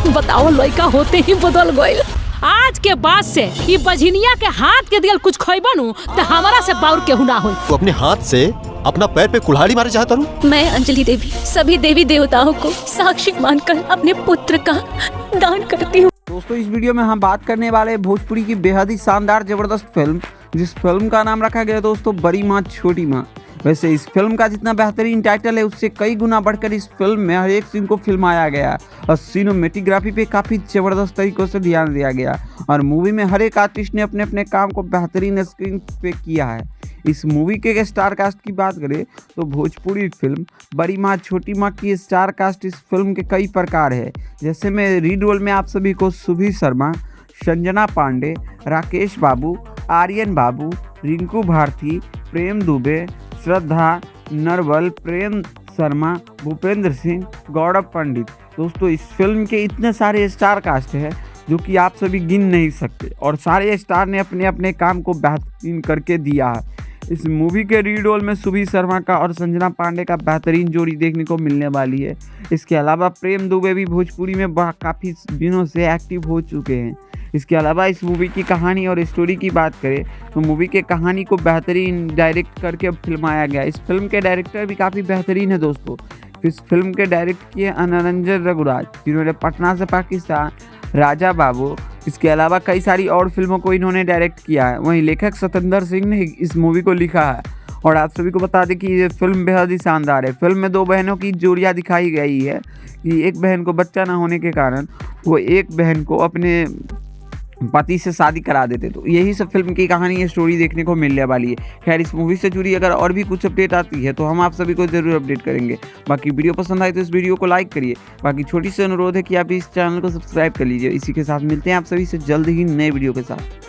बताओ लड़का होते ही बदल गई। आज के बाद से ये बझिनिया के हाथ के दियल कुछ खइबनु तो हमारा से बाउर केहू ना होई। तू अपने हाथ से अपना पैर पे कुल्हाड़ी मारे चाहता हूँ। मैं अंजलि देवी सभी देवी देवताओं को साक्षी मानकर अपने पुत्र का दान करती हूँ। दोस्तों इस वीडियो में हम बात करने वाले भोजपुरी की बेहद ही शानदार जबरदस्त फिल्म, जिस फिल्म का नाम रखा गया दोस्तों बड़ी माँ छोटी माँ। वैसे इस फिल्म का जितना बेहतरीन टाइटल है उससे कई गुना बढ़कर इस फिल्म में हर एक सीन को फिल्माया गया और सिनेमेटोग्राफी पे काफ़ी ज़बरदस्त तरीक़ों से ध्यान दिया गया और मूवी में हर एक आर्टिस्ट ने अपने अपने काम को बेहतरीन स्क्रीन पे किया है। इस मूवी के स्टार कास्ट की बात करें तो भोजपुरी फिल्म बड़ी माँ छोटी माँ की स्टार कास्ट इस फिल्म के कई प्रकार है। जैसे मैं रीड रोल में आप सभी को सुभी शर्मा, संजना पांडे, राकेश बाबू, आर्यन बाबू, रिंकू भारती, प्रेम दुबे, श्रद्धा नरवल, प्रेम शर्मा, भूपेंद्र सिंह, गौरव पंडित। दोस्तों इस फिल्म के इतने सारे स्टार कास्ट है जो कि आप सभी गिन नहीं सकते और सारे स्टार ने अपने अपने काम को बेहतरीन करके दिया है। इस मूवी के लीड रोल में सुभी शर्मा का और संजना पांडे का बेहतरीन जोड़ी देखने को मिलने वाली है। इसके अलावा प्रेम दुबे भी भोजपुरी में काफ़ी दिनों से एक्टिव हो चुके हैं। इसके अलावा इस मूवी की कहानी और स्टोरी की बात करें तो मूवी के कहानी को बेहतरीन डायरेक्ट करके फिल्माया गया। इस फिल्म के डायरेक्टर भी काफ़ी बेहतरीन है दोस्तों। इस फिल्म के डायरेक्ट किए अनरंजन रघुराज, जिन्होंने पटना से पाकिस्तान, राजा बाबू, इसके अलावा कई सारी और फिल्मों को इन्होंने डायरेक्ट किया है। वहीं लेखक सतेंद्र सिंह ने इस मूवी को लिखा है। और आप सभी को बता दें कि ये फिल्म बेहद ही शानदार है। फिल्म में दो बहनों की जोड़ियाँ दिखाई गई है कि एक बहन को बच्चा ना होने के कारण वो एक बहन को अपने पति से शादी करा देते। तो यही सब फिल्म की कहानी स्टोरी देखने को मिलने वाली है। खैर इस मूवी से जुड़ी अगर और भी कुछ अपडेट आती है तो हम आप सभी को जरूर अपडेट करेंगे। बाकी वीडियो पसंद आए तो इस वीडियो को लाइक करिए। बाकी छोटी सी अनुरोध है कि आप इस चैनल को सब्सक्राइब कर लीजिए। इसी के साथ मिलते हैं आप सभी से जल्द ही नए वीडियो के साथ।